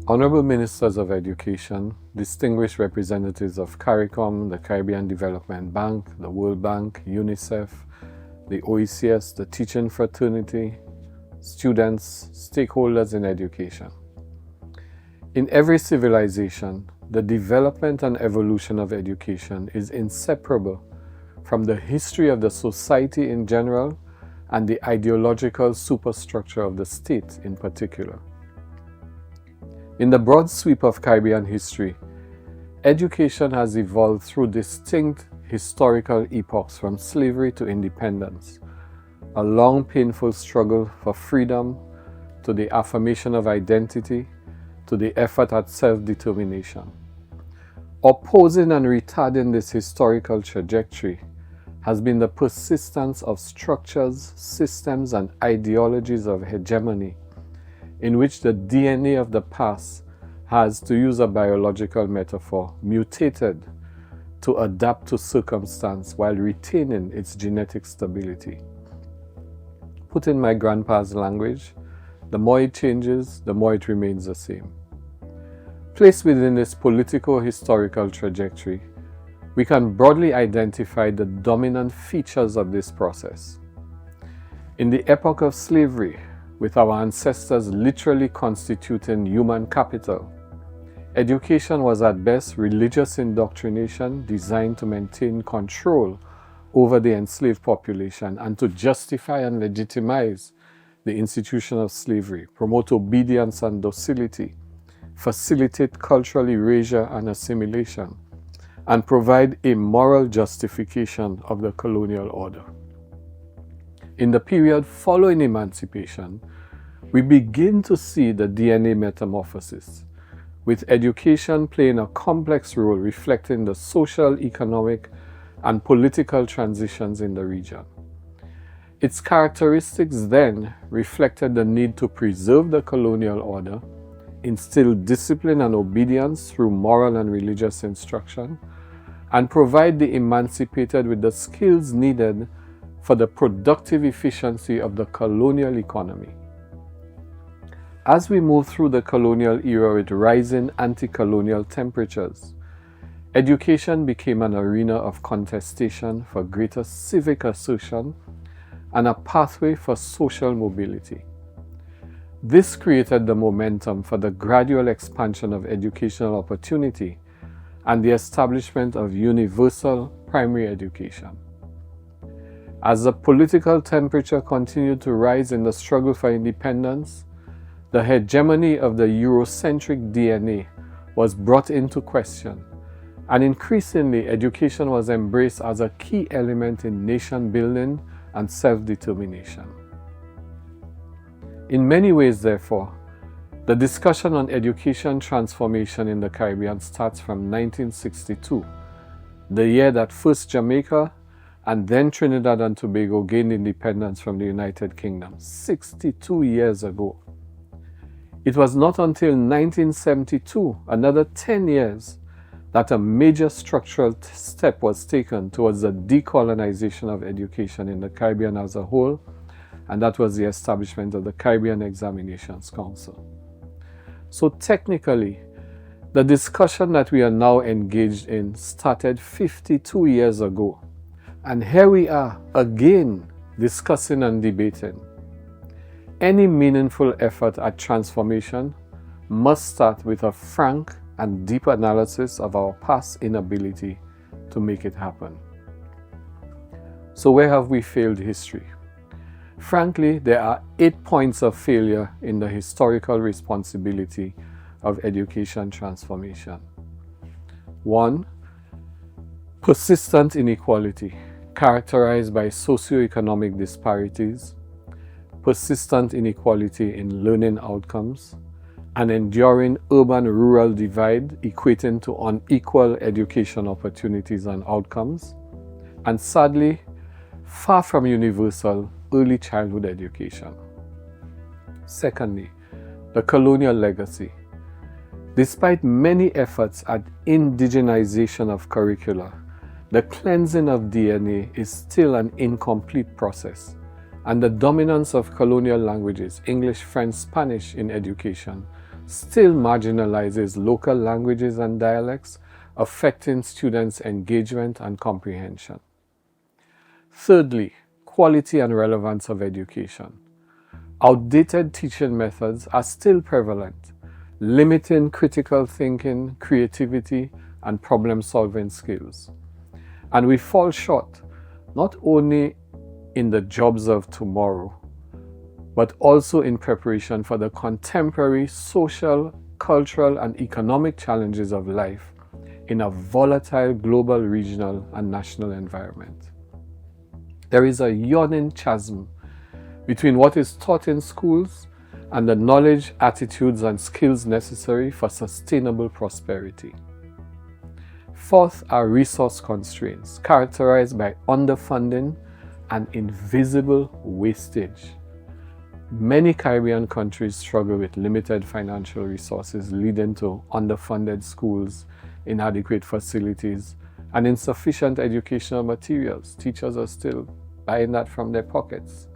Honorable Ministers of Education, distinguished representatives of CARICOM, the Caribbean Development Bank, the World Bank, UNICEF, the OECS, the teaching fraternity, students, stakeholders in education. In every civilization, the development and evolution of education is inseparable from the history of the society in general and the ideological superstructure of the state in particular. In the broad sweep of Caribbean history, education has evolved through distinct historical epochs from slavery to independence, a long painful struggle for freedom, to the affirmation of identity, to the effort at self-determination. Opposing and retarding this historical trajectory has been the persistence of structures, systems, and ideologies of hegemony in which the DNA of the past has, to use a biological metaphor, mutated to adapt to circumstance while retaining its genetic stability. Put in my grandpa's language, the more it changes, the more it remains the same. Placed within this politico-historical trajectory, we can broadly identify the dominant features of this process. In the epoch of slavery, with our ancestors literally constituting human capital, education was at best religious indoctrination designed to maintain control over the enslaved population and to justify and legitimize the institution of slavery, promote obedience and docility, facilitate cultural erasure and assimilation, and provide a moral justification of the colonial order. In the period following emancipation, we begin to see the DNA metamorphosis, with education playing a complex role reflecting the social, economic, and political transitions in the region. Its characteristics then reflected the need to preserve the colonial order, instill discipline and obedience through moral and religious instruction, and provide the emancipated with the skills needed for the productive efficiency of the colonial economy. As we move through the colonial era with rising anti-colonial temperatures, education became an arena of contestation for greater civic assertion and a pathway for social mobility. This created the momentum for the gradual expansion of educational opportunity and the establishment of universal primary education. As the political temperature continued to rise in the struggle for independence, the hegemony of the Eurocentric DNA was brought into question, and increasingly education was embraced as a key element in nation building and self-determination. In many ways, therefore, the discussion on education transformation in the Caribbean starts from 1962, the year that first Jamaica and then Trinidad and Tobago gained independence from the United Kingdom, 62 years ago. It was not until 1972, another 10 years, that a major structural step was taken towards the decolonization of education in the Caribbean as a whole, and that was the establishment of the Caribbean Examinations Council. So technically, the discussion that we are now engaged in started 52 years ago, and here we are again discussing and debating. Any meaningful effort at transformation must start with a frank and deep analysis of our past inability to make it happen. So where have we failed history? Frankly, there are 8 points of failure in the historical responsibility of education transformation. 1. Persistent inequality, characterized by socioeconomic disparities, persistent inequality in learning outcomes, an enduring urban-rural divide equating to unequal education opportunities and outcomes, and sadly, far from universal early childhood education. Secondly, the colonial legacy. Despite many efforts at indigenization of curricula, the cleansing of DNA is still an incomplete process, and the dominance of colonial languages, English, French, Spanish, in education still marginalizes local languages and dialects, affecting students' engagement and comprehension. Thirdly, quality and relevance of education. Outdated teaching methods are still prevalent, limiting critical thinking, creativity, and problem-solving skills. And we fall short not only in the jobs of tomorrow, but also in preparation for the contemporary social, cultural, and economic challenges of life in a volatile global, regional, and national environment. There is a yawning chasm between what is taught in schools and the knowledge, attitudes, and skills necessary for sustainable prosperity. Fourth are resource constraints, characterized by underfunding and invisible wastage. Many Caribbean countries struggle with limited financial resources, leading to underfunded schools, inadequate facilities, and insufficient educational materials. Teachers are still buying that from their pockets.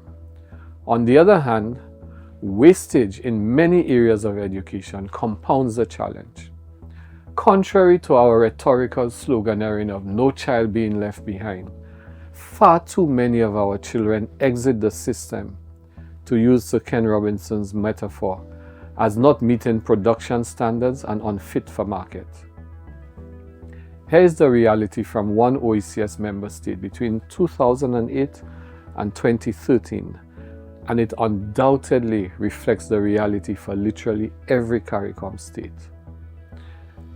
On the other hand, wastage in many areas of education compounds the challenge. Contrary to our rhetorical sloganeering of no child being left behind, far too many of our children exit the system, to use Sir Ken Robinson's metaphor, as not meeting production standards and unfit for market. Here is the reality from one OECS member state between 2008 and 2013, and it undoubtedly reflects the reality for literally every CARICOM state.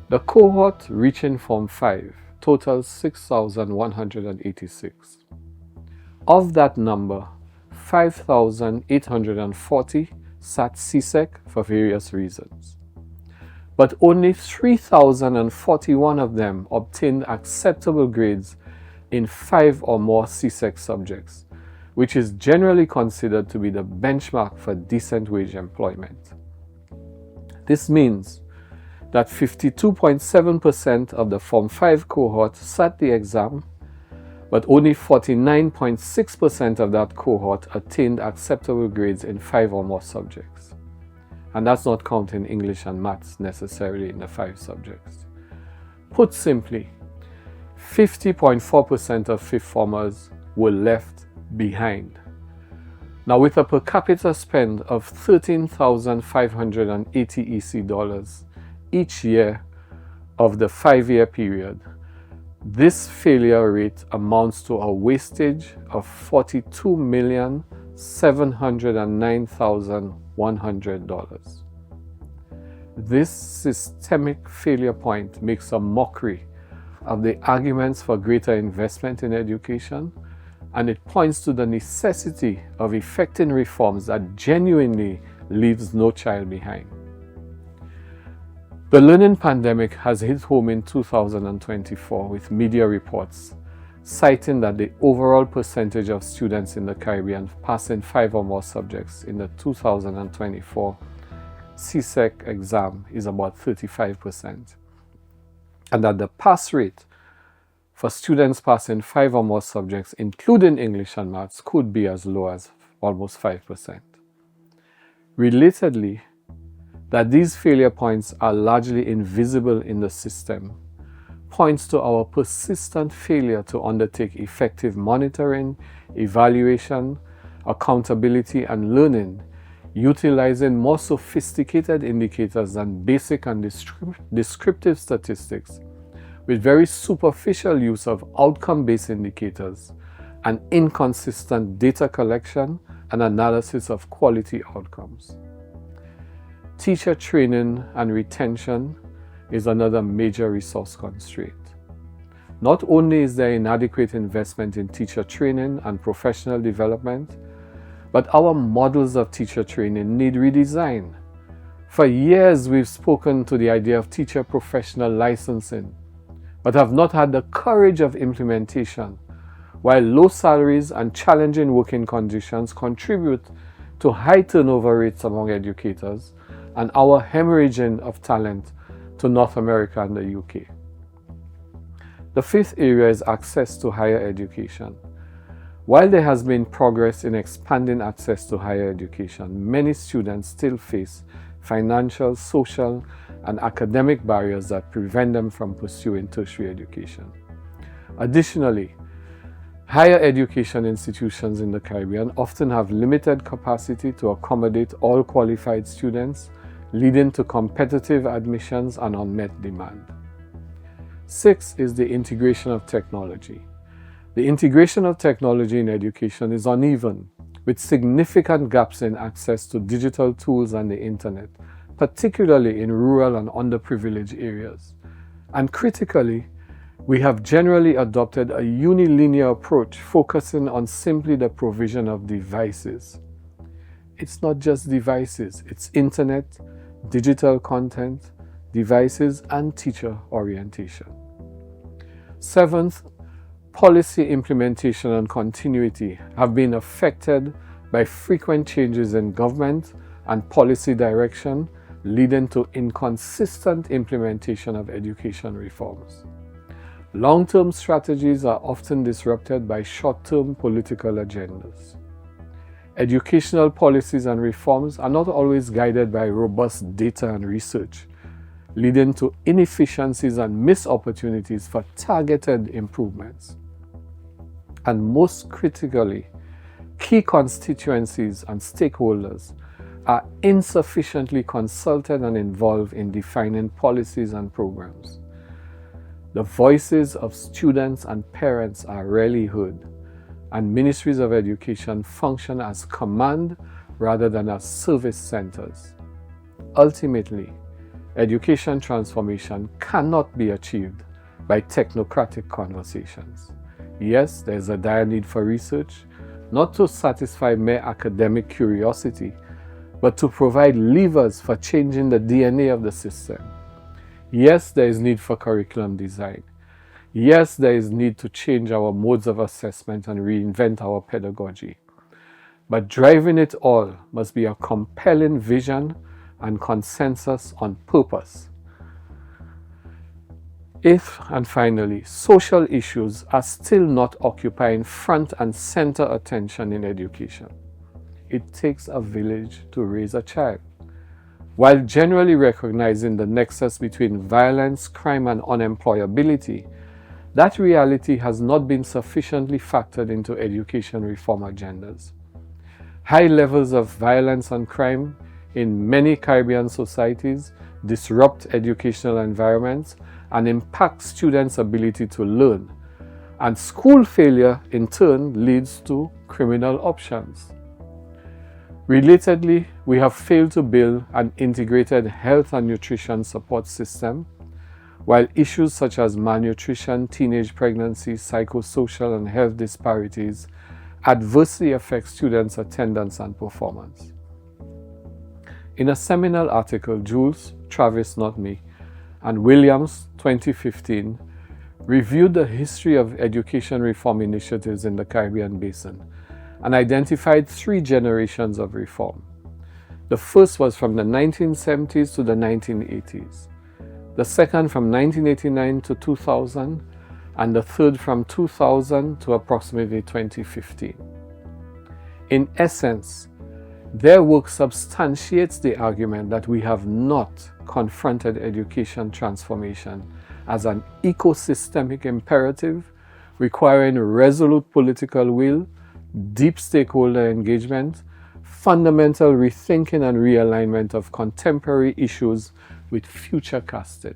The cohort reaching Form 5 totals 6,186. Of that number, 5,840 sat CSEC for various reasons. But only 3,041 of them obtained acceptable grades in 5 or more CSEC subjects, which is generally considered to be the benchmark for decent wage employment. This means that 52.7% of the Form 5 cohort sat the exam, but only 49.6% of that cohort attained acceptable grades in 5 or more subjects. And that's not counting English and maths necessarily in the 5 subjects. Put simply, 50.4% of fifth formers were left behind. Now, with a per capita spend of $13,580 EC dollars each year of the 5-year period, this failure rate amounts to a wastage of $42,709,100. This systemic failure point makes a mockery of the arguments for greater investment in education, and it points to the necessity of effecting reforms that genuinely leaves no child behind. The learning pandemic has hit home in 2024 with media reports citing that the overall percentage of students in the Caribbean passing 5 or more subjects in the 2024 CSEC exam is about 35%, and that the pass rate for students passing 5 or more subjects, including English and maths, could be as low as almost 5%. Relatedly, that these failure points are largely invisible in the system points to our persistent failure to undertake effective monitoring, evaluation, accountability, and learning, utilizing more sophisticated indicators than basic and descriptive statistics, with very superficial use of outcome-based indicators and inconsistent data collection and analysis of quality outcomes. Teacher training and retention is another major resource constraint. Not only is there inadequate investment in teacher training and professional development, but our models of teacher training need redesign. For years, we've spoken to the idea of teacher professional licensing, but have not had the courage of implementation, while low salaries and challenging working conditions contribute to high turnover rates among educators and our hemorrhaging of talent to North America and the UK. The fifth area is access to higher education. While there has been progress in expanding access to higher education, many students still face financial, social, and academic barriers that prevent them from pursuing tertiary education. Additionally, higher education institutions in the Caribbean often have limited capacity to accommodate all qualified students, leading to competitive admissions and unmet demand. 6 is the integration of technology. The integration of technology in education is uneven, with significant gaps in access to digital tools and the internet, particularly in rural and underprivileged areas. And critically, we have generally adopted a unilinear approach focusing on simply the provision of devices. It's not just devices, it's internet, digital content, devices, and teacher orientation. 7th, policy implementation and continuity have been affected by frequent changes in government and policy direction, leading to inconsistent implementation of education reforms. Long-term strategies are often disrupted by short-term political agendas. Educational policies and reforms are not always guided by robust data and research, leading to inefficiencies and missed opportunities for targeted improvements. And most critically, key constituencies and stakeholders are insufficiently consulted and involved in defining policies and programs. The voices of students and parents are rarely heard, and ministries of education function as command rather than as service centers. Ultimately, education transformation cannot be achieved by technocratic conversations. Yes, there is a dire need for research, not to satisfy mere academic curiosity, but to provide levers for changing the DNA of the system. Yes, there is need for curriculum design. Yes, there is need to change our modes of assessment and reinvent our pedagogy. But driving it all must be a compelling vision and consensus on purpose. 8th and finally, social issues are still not occupying front and center attention in education. It takes a village to raise a child. While generally recognizing the nexus between violence, crime, and unemployability, that reality has not been sufficiently factored into education reform agendas. High levels of violence and crime in many Caribbean societies disrupt educational environments and impact students' ability to learn. And school failure, in turn, leads to criminal options. Relatedly, we have failed to build an integrated health and nutrition support system, while issues such as malnutrition, teenage pregnancy, psychosocial and health disparities adversely affect students' attendance and performance. In a seminal article, Jules, Travis, not me, and Williams, 2015, reviewed the history of education reform initiatives in the Caribbean Basin and identified 3 generations of reform. The first was from the 1970s to the 1980s, the second from 1989 to 2000, and the third from 2000 to approximately 2015. In essence, their work substantiates the argument that we have not confronted education transformation as an ecosystemic imperative requiring resolute political will, deep stakeholder engagement, fundamental rethinking and realignment of contemporary issues with future casting.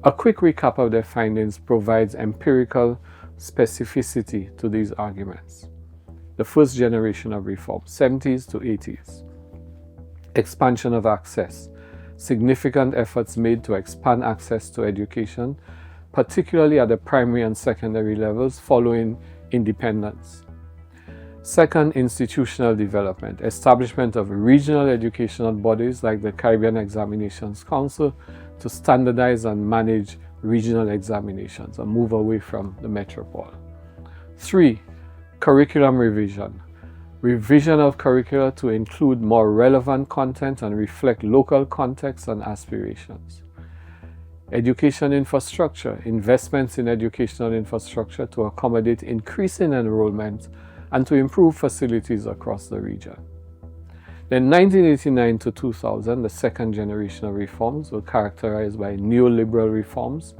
A quick recap of their findings provides empirical specificity to these arguments. The first generation of reform, 70s to 80s. Expansion of access. Significant efforts made to expand access to education, particularly at the primary and secondary levels following independence. Second, institutional development. Establishment of regional educational bodies like the Caribbean Examinations Council to standardize and manage regional examinations and move away from the metropole. 3. Curriculum revision. Revision of curricula to include more relevant content and reflect local contexts and aspirations. Education infrastructure. Investments in educational infrastructure to accommodate increasing enrollment and to improve facilities across the region. Then 1989 to 2000, the second generation of reforms were characterized by neoliberal reforms,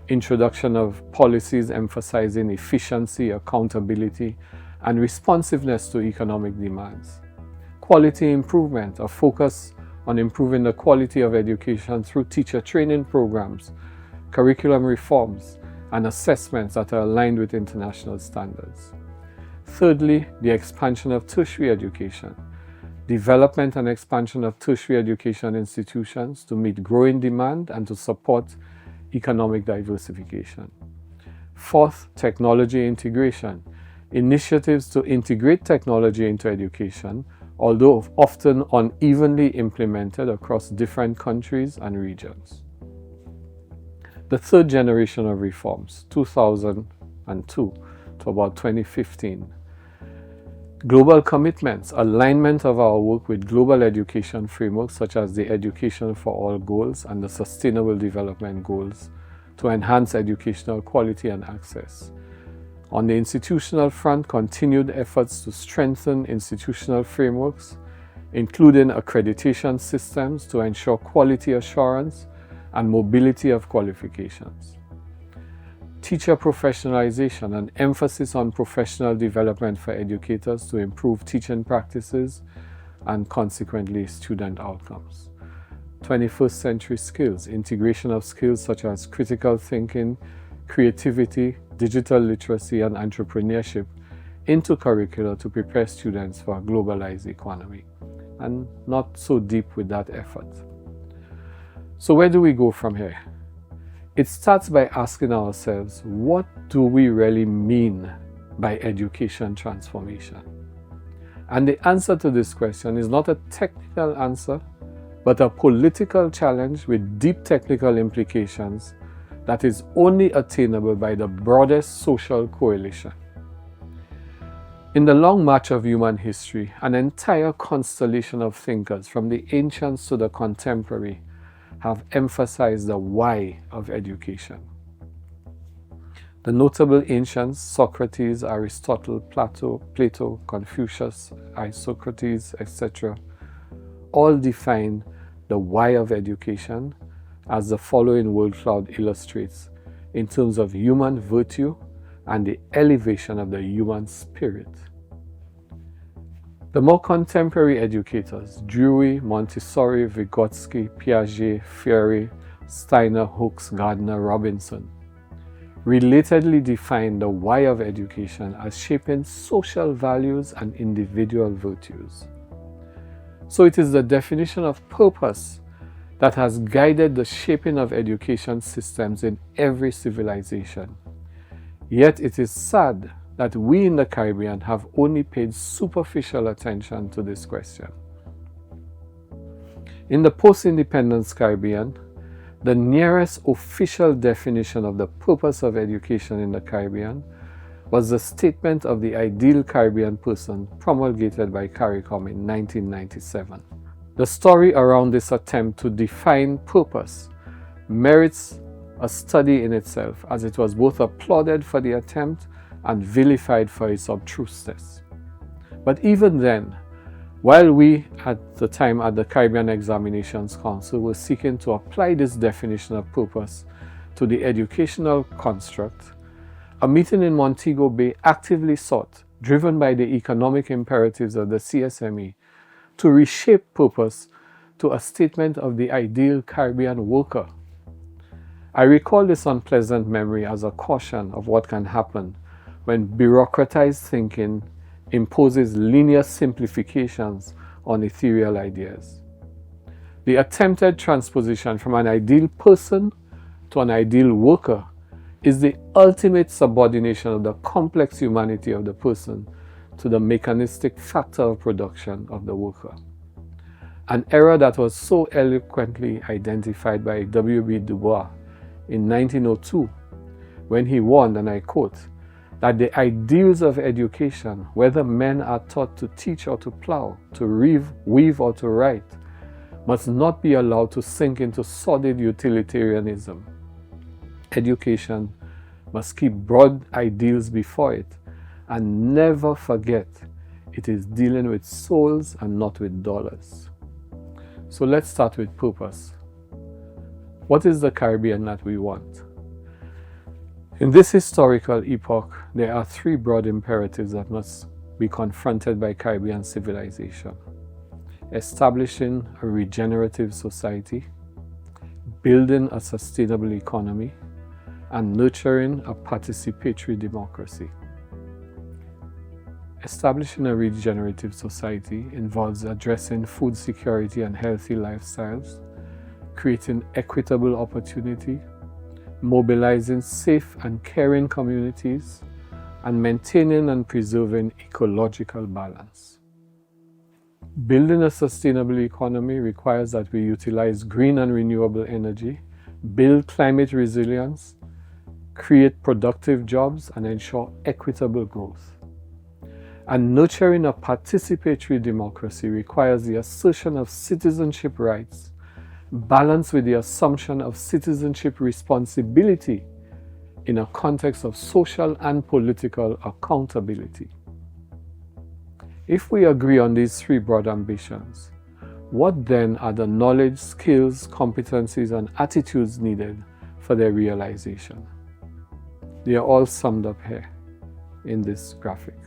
introduction of policies emphasizing efficiency, accountability, and responsiveness to economic demands. Quality improvement, a focus on improving the quality of education through teacher training programs, curriculum reforms, and assessments that are aligned with international standards. Thirdly, the expansion of tertiary education. Development and expansion of tertiary education institutions to meet growing demand and to support economic diversification. Fourth, technology integration. Initiatives to integrate technology into education, although often unevenly implemented across different countries and regions. The third generation of reforms, 2002 to about 2015. Global commitments, alignment of our work with global education frameworks such as the Education for All goals and the Sustainable Development Goals to enhance educational quality and access. On the institutional front, continued efforts to strengthen institutional frameworks, including accreditation systems to ensure quality assurance and mobility of qualifications. Teacher professionalization, an emphasis on professional development for educators to improve teaching practices and consequently student outcomes. 21st century skills, integration of skills such as critical thinking, creativity, digital literacy, and entrepreneurship into curricula to prepare students for a globalized economy, and not so deep with that effort. So where do we go from here? It starts by asking ourselves, what do we really mean by education transformation? And the answer to this question is not a technical answer, but a political challenge with deep technical implications that is only attainable by the broadest social coalition. In the long march of human history, an entire constellation of thinkers, from the ancients to the contemporary, have emphasized the why of education. The notable ancients, Socrates, Aristotle, Plato, Confucius, Isocrates, etc., all define the why of education as the following word cloud illustrates in terms of human virtue and the elevation of the human spirit. The more contemporary educators, Dewey, Montessori, Vygotsky, Piaget, Freire, Steiner, Hooks, Gardner, Robinson, relatedly define the why of education as shaping social values and individual virtues. So it is the definition of purpose that has guided the shaping of education systems in every civilization. Yet it is sad that we in the Caribbean have only paid superficial attention to this question. In the post-independence Caribbean, the nearest official definition of the purpose of education in the Caribbean was the statement of the ideal Caribbean person promulgated by CARICOM in 1997. The story around this attempt to define purpose merits a study in itself, as it was both applauded for the attempt and vilified for its obtruseness. But even then, while we at the time at the Caribbean Examinations Council were seeking to apply this definition of purpose to the educational construct, a meeting in Montego Bay actively sought, driven by the economic imperatives of the CSME, to reshape purpose to a statement of the ideal Caribbean worker. I recall this unpleasant memory as a caution of what can happen when bureaucratized thinking imposes linear simplifications on ethereal ideas. The attempted transposition from an ideal person to an ideal worker is the ultimate subordination of the complex humanity of the person to the mechanistic factor of production of the worker. An error that was so eloquently identified by W.B. Du Bois in 1902, when he warned, and I quote, that the ideals of education, whether men are taught to teach or to plow, to weave or to write, must not be allowed to sink into sordid utilitarianism. Education must keep broad ideals before it and never forget It is dealing with souls and not with dollars. So let's start with purpose. What is the Caribbean that we want? In this historical epoch, there are three broad imperatives that must be confronted by Caribbean civilization: establishing a regenerative society, building a sustainable economy, and nurturing a participatory democracy. Establishing a regenerative society involves addressing food security and healthy lifestyles, creating equitable opportunity, mobilizing safe and caring communities, and maintaining and preserving ecological balance. Building a sustainable economy requires that we utilize green and renewable energy, build climate resilience, create productive jobs, and ensure equitable growth. And nurturing a participatory democracy requires the assertion of citizenship rights, balanced with the assumption of citizenship responsibility in a context of social and political accountability. If we agree on these three broad ambitions, what then are the knowledge, skills, competencies, and attitudes needed for their realization? They are all summed up here in this graphic.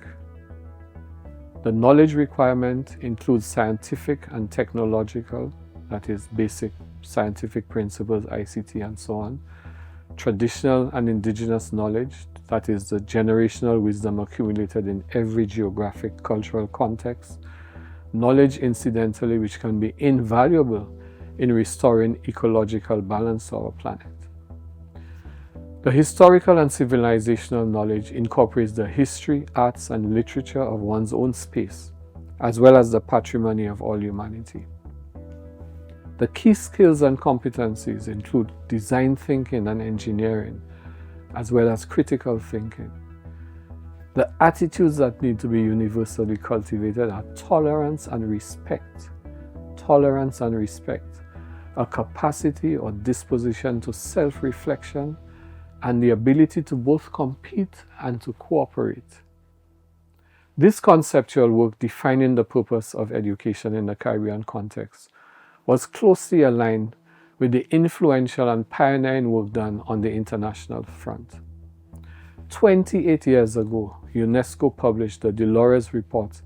The knowledge requirement includes scientific and technological, that is basic scientific principles, ICT and so on, traditional and indigenous knowledge, that is the generational wisdom accumulated in every geographic, cultural context, knowledge incidentally which can be invaluable in restoring ecological balance to our planet. The historical and civilizational knowledge incorporates the history, arts, and literature of one's own space, as well as the patrimony of all humanity. The key skills and competencies include design thinking and engineering, as well as critical thinking. The attitudes that need to be universally cultivated are tolerance and respect. Tolerance and respect, a capacity or disposition to self-reflection, and the ability to both compete and to cooperate. This conceptual work defining the purpose of education in the Caribbean context was closely aligned with the influential and pioneering work done on the international front. 28 years ago, UNESCO published the Dolores Report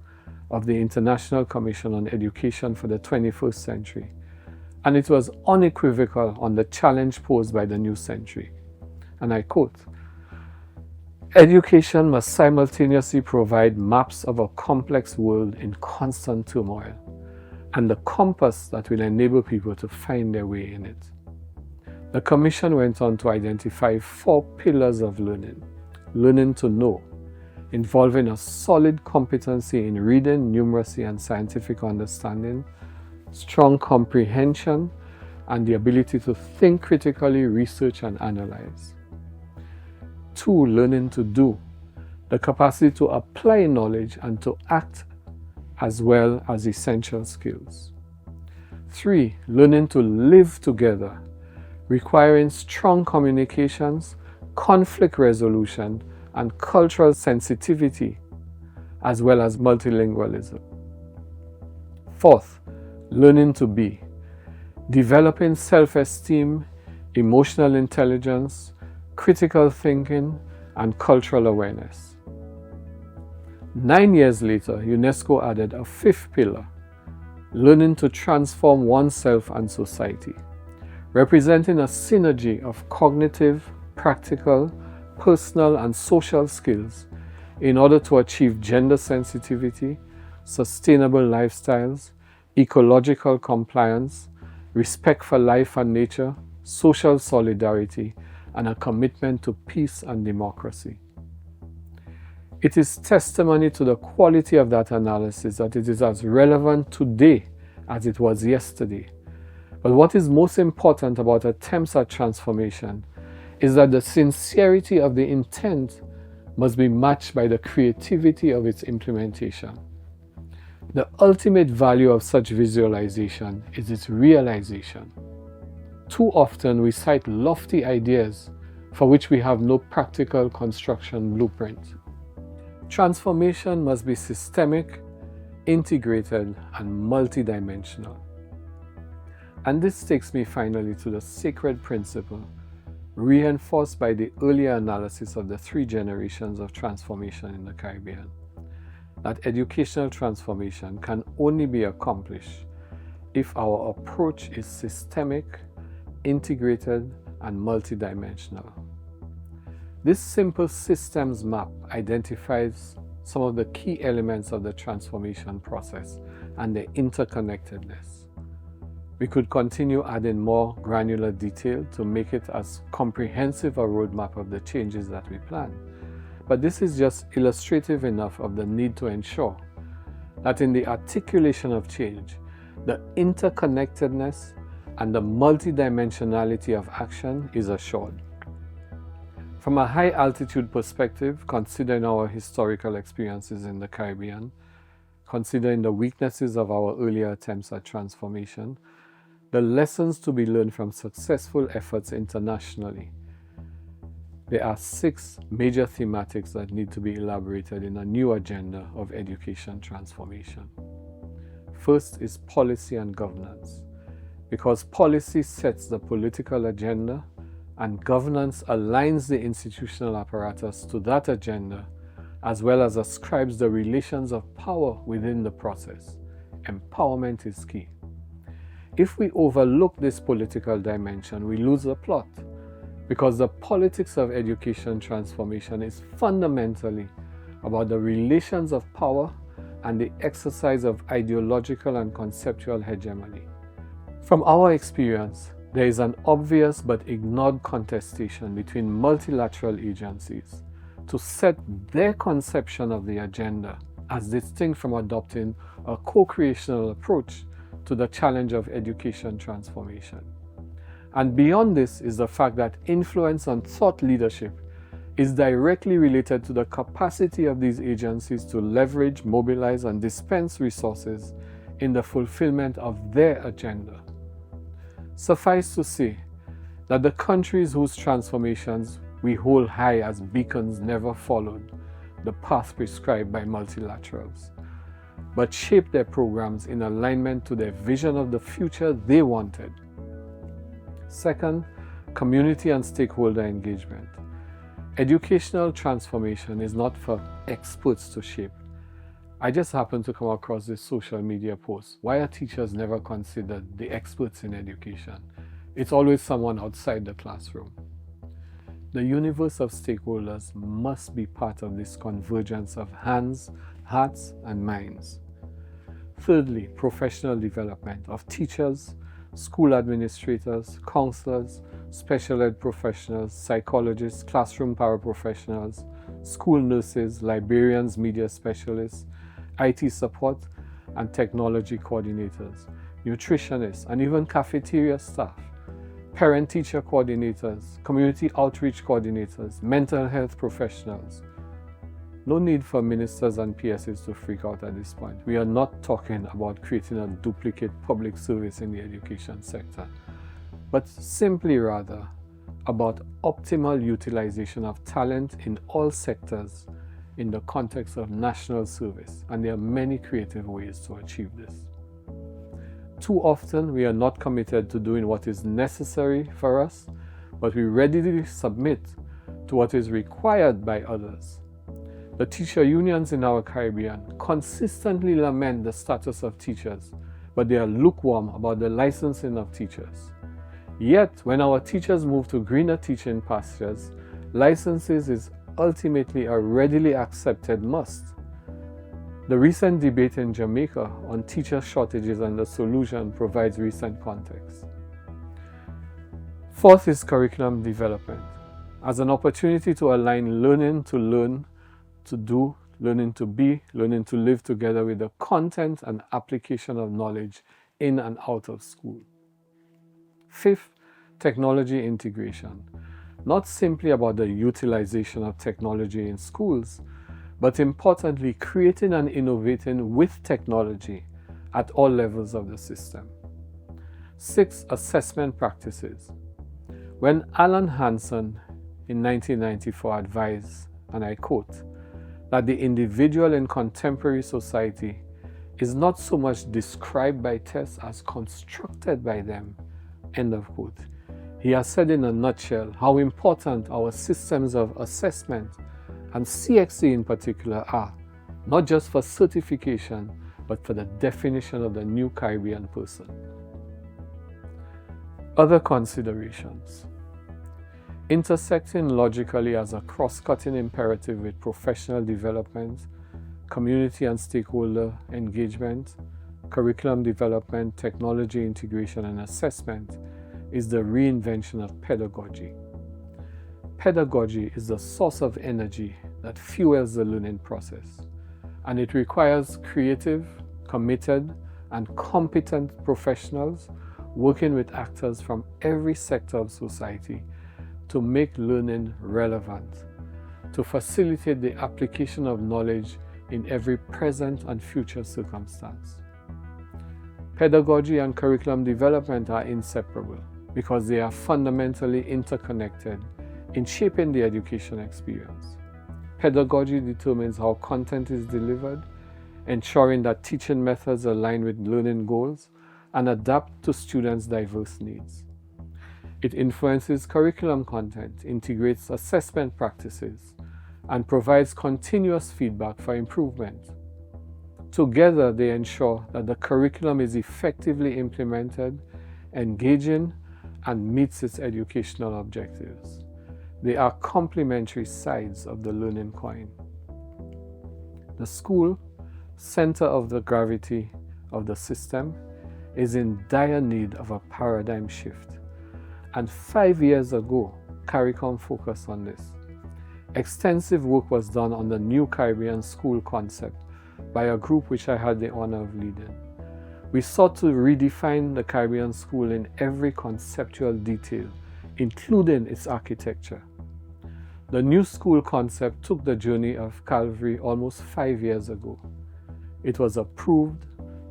of the International Commission on Education for the 21st Century, and it was unequivocal on the challenge posed by the new century. And I quote, "Education must simultaneously provide maps of a complex world in constant turmoil and the compass that will enable people to find their way in it." The Commission went on to identify 4 pillars of learning. Learning to know, involving a solid competency in reading, numeracy, and scientific understanding, strong comprehension, and the ability to think critically, research, and analyze. 2, learning to do, the capacity to apply knowledge and to act, as well as essential skills. 3, learning to live together, requiring strong communications, conflict resolution, and cultural sensitivity, as well as multilingualism. 4th, learning to be, developing self-esteem, emotional intelligence, critical thinking, and cultural awareness. 9 years later, UNESCO added a 5th pillar, learning to transform oneself and society, representing a synergy of cognitive, practical, personal, and social skills in order to achieve gender sensitivity, sustainable lifestyles, ecological compliance, respect for life and nature, social solidarity, and a commitment to peace and democracy. It is testimony to the quality of that analysis that it is as relevant today as it was yesterday. But what is most important about attempts at transformation is that the sincerity of the intent must be matched by the creativity of its implementation. The ultimate value of such visualization is its realization. Too often we cite lofty ideas for which we have no practical construction blueprint. Transformation must be systemic, integrated, and multidimensional. And this takes me finally to the sacred principle, reinforced by the earlier analysis of the 3 generations of transformation in the Caribbean, that educational transformation can only be accomplished if our approach is systemic, integrated, and multidimensional. This simple systems map identifies some of the key elements of the transformation process and their interconnectedness. We could continue adding more granular detail to make it as comprehensive a roadmap of the changes that we plan. But this is just illustrative enough of the need to ensure that in the articulation of change, the interconnectedness and the multidimensionality of action is assured. From a high altitude perspective, considering our historical experiences in the Caribbean, considering the weaknesses of our earlier attempts at transformation, the lessons to be learned from successful efforts internationally. There are 6 major thematics that need to be elaborated in a new agenda of education transformation. First is policy and governance, because policy sets the political agenda and governance aligns the institutional apparatus to that agenda, as well as ascribes the relations of power within the process. Empowerment is key. If we overlook this political dimension, we lose the plot, because the politics of education transformation is fundamentally about the relations of power and the exercise of ideological and conceptual hegemony. From our experience, there is an obvious but ignored contestation between multilateral agencies to set their conception of the agenda as distinct from adopting a co-creational approach to the challenge of education transformation. And beyond this is the fact that influence on thought leadership is directly related to the capacity of these agencies to leverage, mobilize, and dispense resources in the fulfillment of their agenda. Suffice to say that the countries whose transformations we hold high as beacons never followed the path prescribed by multilaterals, but shaped their programs in alignment to their vision of the future they wanted. Second, community and stakeholder engagement. Educational transformation is not for experts to shape. I just happened to come across this social media post. Why are teachers never considered the experts in education? It's always someone outside the classroom. The universe of stakeholders must be part of this convergence of hands, hearts, and minds. Thirdly, professional development of teachers, school administrators, counselors, special ed professionals, psychologists, classroom paraprofessionals, school nurses, librarians, media specialists, IT support and technology coordinators, nutritionists, and even cafeteria staff, parent-teacher coordinators, community outreach coordinators, mental health professionals. No need for ministers and PSs to freak out at this point. We are not talking about creating a duplicate public service in the education sector, but simply rather about optimal utilization of talent in all sectors in the context of national service, and there are many creative ways to achieve this. Too often, we are not committed to doing what is necessary for us, but we readily submit to what is required by others. The teacher unions in our Caribbean consistently lament the status of teachers, but they are lukewarm about the licensing of teachers. Yet, when our teachers move to greener teaching pastures, licenses is ultimately a readily accepted must. The recent debate in Jamaica on teacher shortages and the solution provides recent context. Fourth is curriculum development, as an opportunity to align learning to learn, to do, learning to be, learning to live together with the content and application of knowledge in and out of school. Fifth, technology integration. Not simply about the utilization of technology in schools, but importantly, creating and innovating with technology at all levels of the system. Six, assessment practices. When Alan Hansen in 1994 advised, and I quote, that the individual in contemporary society is not so much described by tests as constructed by them, end of quote. He has said in a nutshell how important our systems of assessment and CXC in particular are, not just for certification, but for the definition of the new Caribbean person. Other considerations. Intersecting logically as a cross-cutting imperative with professional development, community and stakeholder engagement, curriculum development, technology integration and assessment is the reinvention of pedagogy. Pedagogy is the source of energy that fuels the learning process, and it requires creative, committed, and competent professionals working with actors from every sector of society to make learning relevant, to facilitate the application of knowledge in every present and future circumstance. Pedagogy and curriculum development are inseparable because they are fundamentally interconnected in shaping the education experience. Pedagogy determines how content is delivered, ensuring that teaching methods align with learning goals and adapt to students' diverse needs. It influences curriculum content, integrates assessment practices, and provides continuous feedback for improvement. Together, they ensure that the curriculum is effectively implemented, engaging, and meets its educational objectives. They are complementary sides of the learning coin. The school, center of the gravity of the system, is in dire need of a paradigm shift. And 5 years ago, CARICOM focused on this. Extensive work was done on the new Caribbean school concept by a group which I had the honor of leading. We sought to redefine the Caribbean school in every conceptual detail, including its architecture. The new school concept took the journey of Calvary almost 5 years ago. It was approved,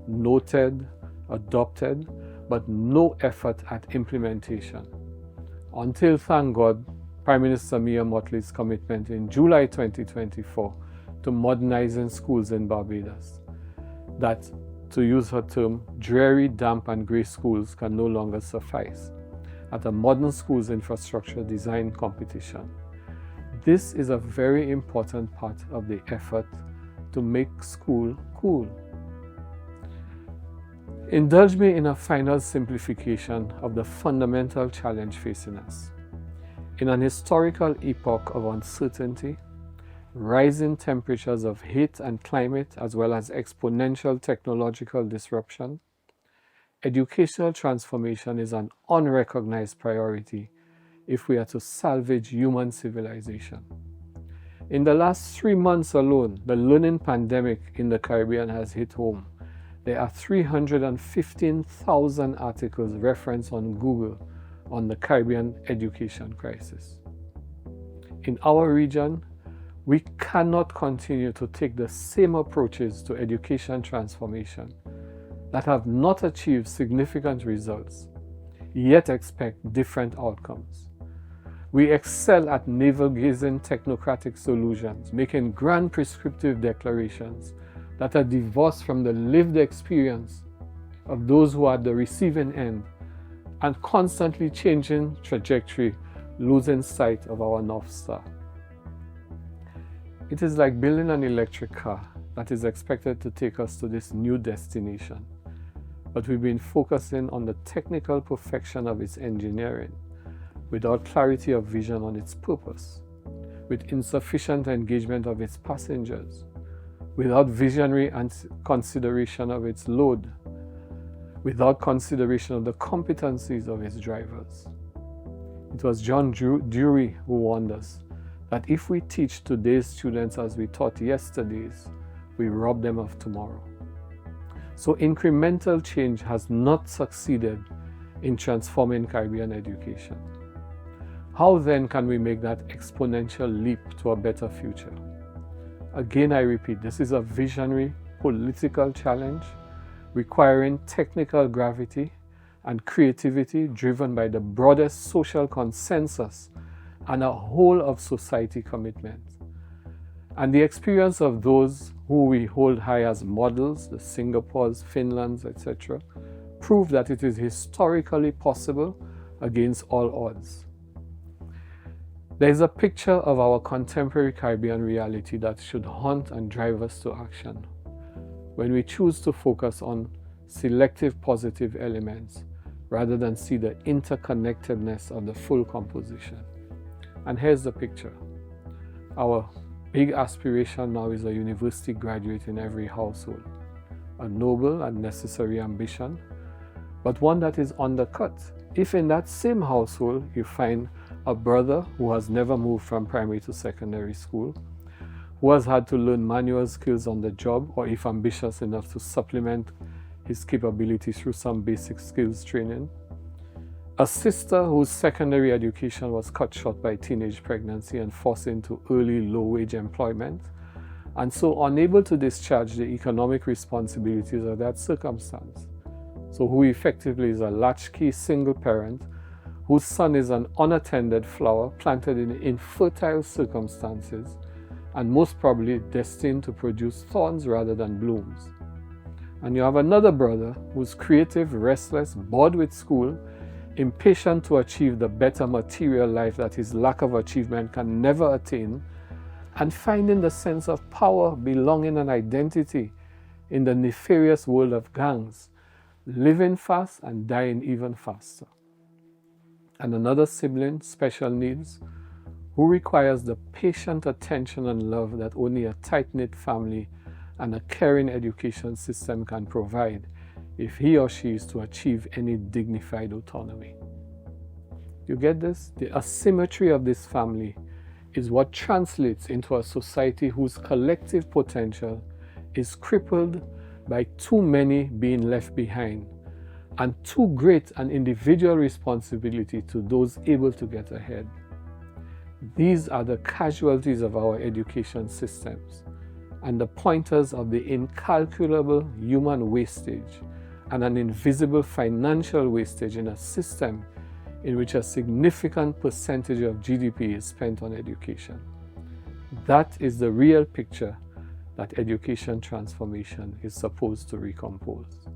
noted, adopted, but no effort at implementation. Until, thank God, Prime Minister Mia Mottley's commitment in July 2024 to modernizing schools in Barbados. That, to use her term, dreary, damp and grey schools can no longer suffice at a modern schools infrastructure design competition. This is a very important part of the effort to make school cool. Indulge me in a final simplification of the fundamental challenge facing us. In an historical epoch of uncertainty, rising temperatures of heat and climate, as well as exponential technological disruption, educational transformation is an unrecognized priority if we are to salvage human civilization. In the last 3 months alone, the learning pandemic in the Caribbean has hit home. There are 315,000 articles referenced on Google on the Caribbean education crisis. In our region, we cannot continue to take the same approaches to education transformation that have not achieved significant results, yet expect different outcomes. We excel at navel-gazing technocratic solutions, making grand prescriptive declarations that are divorced from the lived experience of those who are at the receiving end, and constantly changing trajectory, losing sight of our North Star. It is like building an electric car that is expected to take us to this new destination, but we've been focusing on the technical perfection of its engineering without clarity of vision on its purpose, with insufficient engagement of its passengers, without visionary consideration of its load, without consideration of the competencies of its drivers. It was John Dewey who warned us that if we teach today's students as we taught yesterday's, we rob them of tomorrow. So incremental change has not succeeded in transforming Caribbean education. How then can we make that exponential leap to a better future? Again, I repeat, this is a visionary political challenge requiring technical gravity and creativity driven by the broadest social consensus and a whole of society commitment. And the experience of those who we hold high as models, the Singapores, Finlands, etc., prove that it is historically possible against all odds. There is a picture of our contemporary Caribbean reality that should haunt and drive us to action when we choose to focus on selective positive elements rather than see the interconnectedness of the full composition. And here's the picture. Our big aspiration now is a university graduate in every household, a noble and necessary ambition, but one that is undercut if in that same household you find a brother who has never moved from primary to secondary school, who has had to learn manual skills on the job, or if ambitious enough to supplement his capabilities through some basic skills training, a sister whose secondary education was cut short by teenage pregnancy and forced into early low-wage employment, and so unable to discharge the economic responsibilities of that circumstance. So who effectively is a latchkey single parent whose son is an unattended flower planted in infertile circumstances and most probably destined to produce thorns rather than blooms. And you have another brother who's creative, restless, bored with school, impatient to achieve the better material life that his lack of achievement can never attain, and finding the sense of power, belonging, and identity in the nefarious world of gangs, living fast and dying even faster. And another sibling, special needs, who requires the patient attention and love that only a tight-knit family and a caring education system can provide if he or she is to achieve any dignified autonomy. You get this? The asymmetry of this family is what translates into a society whose collective potential is crippled by too many being left behind and too great an individual responsibility to those able to get ahead. These are the casualties of our education systems and the pointers of the incalculable human wastage and an invisible financial wastage in a system in which a significant percentage of GDP is spent on education. That is the real picture that education transformation is supposed to recompose.